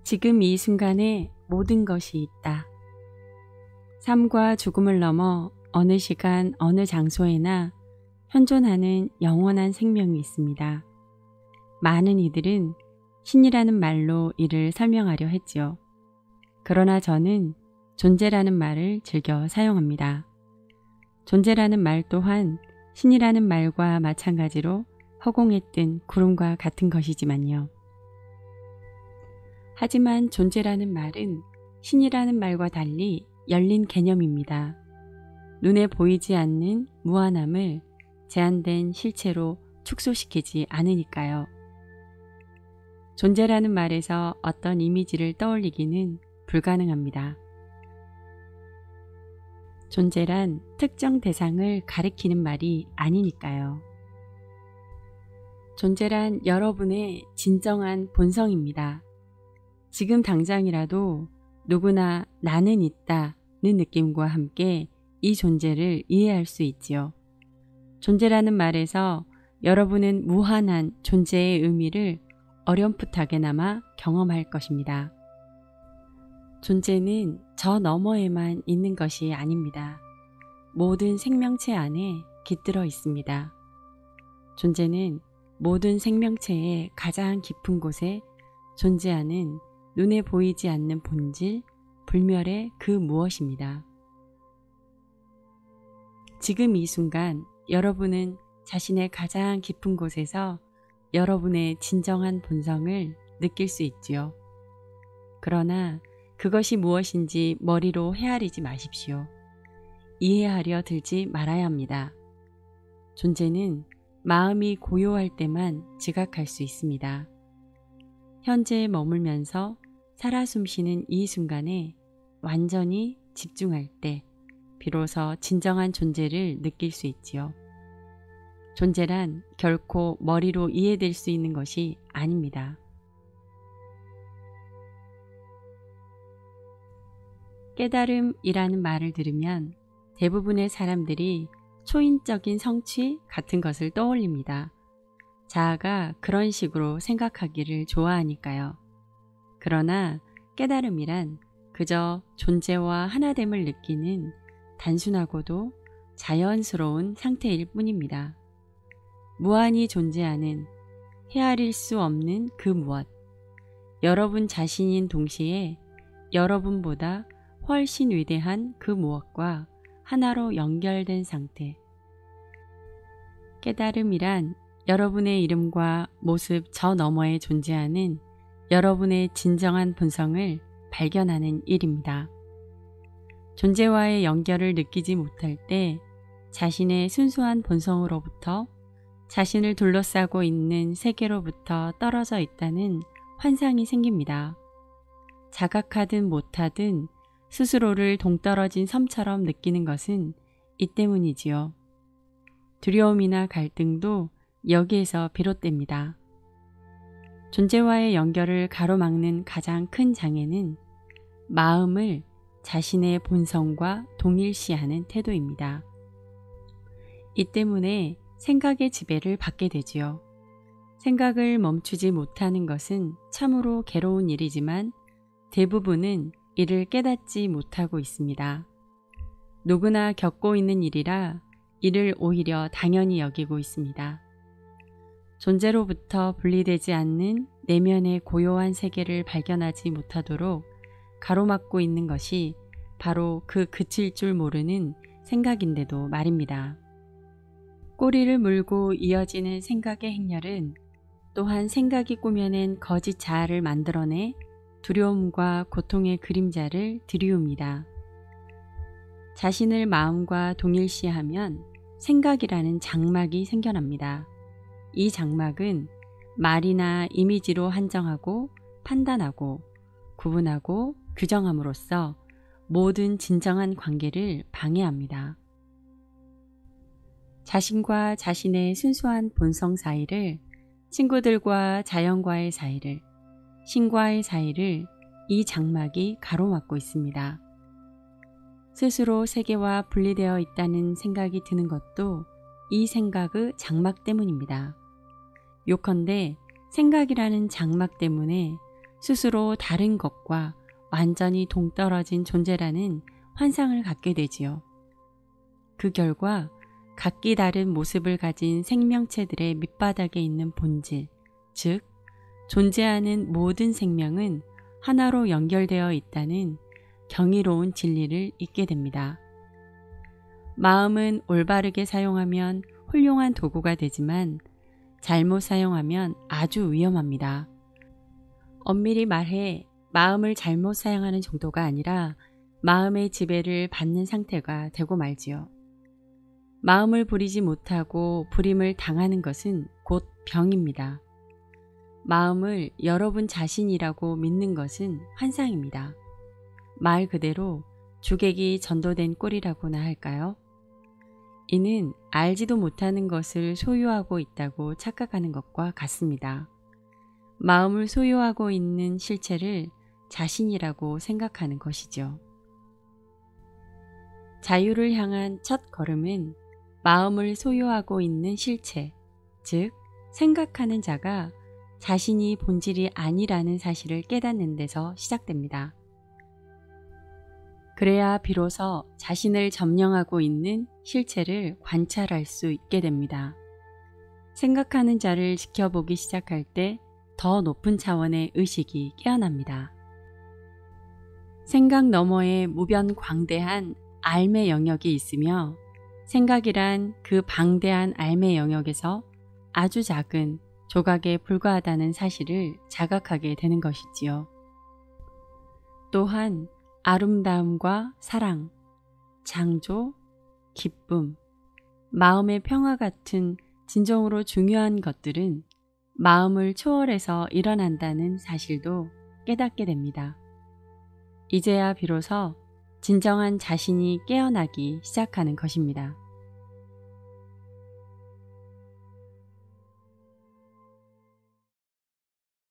지금 이 순간에 모든 것이 있다. 삶과 죽음을 넘어 어느 시간 어느 장소에나 현존하는 영원한 생명이 있습니다. 많은 이들은 신이라는 말로 이를 설명하려 했지요. 그러나 저는 존재라는 말을 즐겨 사용합니다. 존재라는 말 또한 신이라는 말과 마찬가지로 허공에 뜬 구름과 같은 것이지만요. 하지만 존재라는 말은 신이라는 말과 달리 열린 개념입니다. 눈에 보이지 않는 무한함을 제한된 실체로 축소시키지 않으니까요. 존재라는 말에서 어떤 이미지를 떠올리기는 불가능합니다. 존재란 특정 대상을 가리키는 말이 아니니까요. 존재란 여러분의 진정한 본성입니다. 지금 당장이라도 누구나 나는 있다는 느낌과 함께 이 존재를 이해할 수 있지요. 존재라는 말에서 여러분은 무한한 존재의 의미를 어렴풋하게나마 경험할 것입니다. 존재는 저 너머에만 있는 것이 아닙니다. 모든 생명체 안에 깃들어 있습니다. 존재는 모든 생명체의 가장 깊은 곳에 존재하는 눈에 보이지 않는 본질, 불멸의 그 무엇입니다. 지금 이 순간 여러분은 자신의 가장 깊은 곳에서 여러분의 진정한 본성을 느낄 수 있지요. 그러나 그것이 무엇인지 머리로 헤아리지 마십시오. 이해하려 들지 말아야 합니다. 존재는 마음이 고요할 때만 지각할 수 있습니다. 현재에 머물면서 살아 숨쉬는 이 순간에 완전히 집중할 때 비로소 진정한 존재를 느낄 수 있지요. 존재란 결코 머리로 이해될 수 있는 것이 아닙니다. 깨달음이라는 말을 들으면 대부분의 사람들이 초인적인 성취 같은 것을 떠올립니다. 자아가 그런 식으로 생각하기를 좋아하니까요. 그러나 깨달음이란 그저 존재와 하나됨을 느끼는 단순하고도 자연스러운 상태일 뿐입니다. 무한히 존재하는 헤아릴 수 없는 그 무엇, 여러분 자신인 동시에 여러분보다 훨씬 위대한 그 무엇과 하나로 연결된 상태. 깨달음이란 여러분의 이름과 모습 저 너머에 존재하는 여러분의 진정한 본성을 발견하는 일입니다. 존재와의 연결을 느끼지 못할 때 자신의 순수한 본성으로부터 자신을 둘러싸고 있는 세계로부터 떨어져 있다는 환상이 생깁니다. 자각하든 못하든 스스로를 동떨어진 섬처럼 느끼는 것은 이 때문이지요. 두려움이나 갈등도 여기에서 비롯됩니다. 존재와의 연결을 가로막는 가장 큰 장애는 마음을 자신의 본성과 동일시하는 태도입니다. 이 때문에 생각의 지배를 받게 되지요. 생각을 멈추지 못하는 것은 참으로 괴로운 일이지만 대부분은 이를 깨닫지 못하고 있습니다. 누구나 겪고 있는 일이라 이를 오히려 당연히 여기고 있습니다. 존재로부터 분리되지 않는 내면의 고요한 세계를 발견하지 못하도록 가로막고 있는 것이 바로 그 그칠 줄 모르는 생각인데도 말입니다. 꼬리를 물고 이어지는 생각의 행렬은 또한 생각이 꾸며낸 거짓 자아를 만들어내 두려움과 고통의 그림자를 들이웁니다. 자신을 마음과 동일시하면 생각이라는 장막이 생겨납니다. 이 장막은 말이나 이미지로 한정하고 판단하고 구분하고 규정함으로써 모든 진정한 관계를 방해합니다. 자신과 자신의 순수한 본성 사이를, 친구들과 자연과의 사이를, 신과의 사이를 이 장막이 가로막고 있습니다. 스스로 세계와 분리되어 있다는 생각이 드는 것도 이 생각의 장막 때문입니다. 요컨대 생각이라는 장막 때문에 스스로 다른 것과 완전히 동떨어진 존재라는 환상을 갖게 되지요. 그 결과 각기 다른 모습을 가진 생명체들의 밑바닥에 있는 본질, 즉 존재하는 모든 생명은 하나로 연결되어 있다는 경이로운 진리를 잊게 됩니다. 마음은 올바르게 사용하면 훌륭한 도구가 되지만 잘못 사용하면 아주 위험합니다. 엄밀히 말해 마음을 잘못 사용하는 정도가 아니라 마음의 지배를 받는 상태가 되고 말지요. 마음을 부리지 못하고 부림을 당하는 것은 곧 병입니다. 마음을 여러분 자신이라고 믿는 것은 환상입니다. 말 그대로 주객이 전도된 꼴이라고나 할까요? 이는 알지도 못하는 것을 소유하고 있다고 착각하는 것과 같습니다. 마음을 소유하고 있는 실체를 자신이라고 생각하는 것이죠. 자유를 향한 첫 걸음은 마음을 소유하고 있는 실체, 즉 생각하는 자가 자신이 본질이 아니라는 사실을 깨닫는 데서 시작됩니다. 그래야 비로소 자신을 점령하고 있는 실체를 관찰할 수 있게 됩니다. 생각하는 자를 지켜보기 시작할 때 더 높은 차원의 의식이 깨어납니다. 생각 너머에 무변 광대한 알의 영역이 있으며 생각이란 그 방대한 알의 영역에서 아주 작은 조각에 불과하다는 사실을 자각하게 되는 것이지요. 또한 아름다움과 사랑, 창조, 기쁨, 마음의 평화 같은 진정으로 중요한 것들은 마음을 초월해서 일어난다는 사실도 깨닫게 됩니다. 이제야 비로소 진정한 자신이 깨어나기 시작하는 것입니다.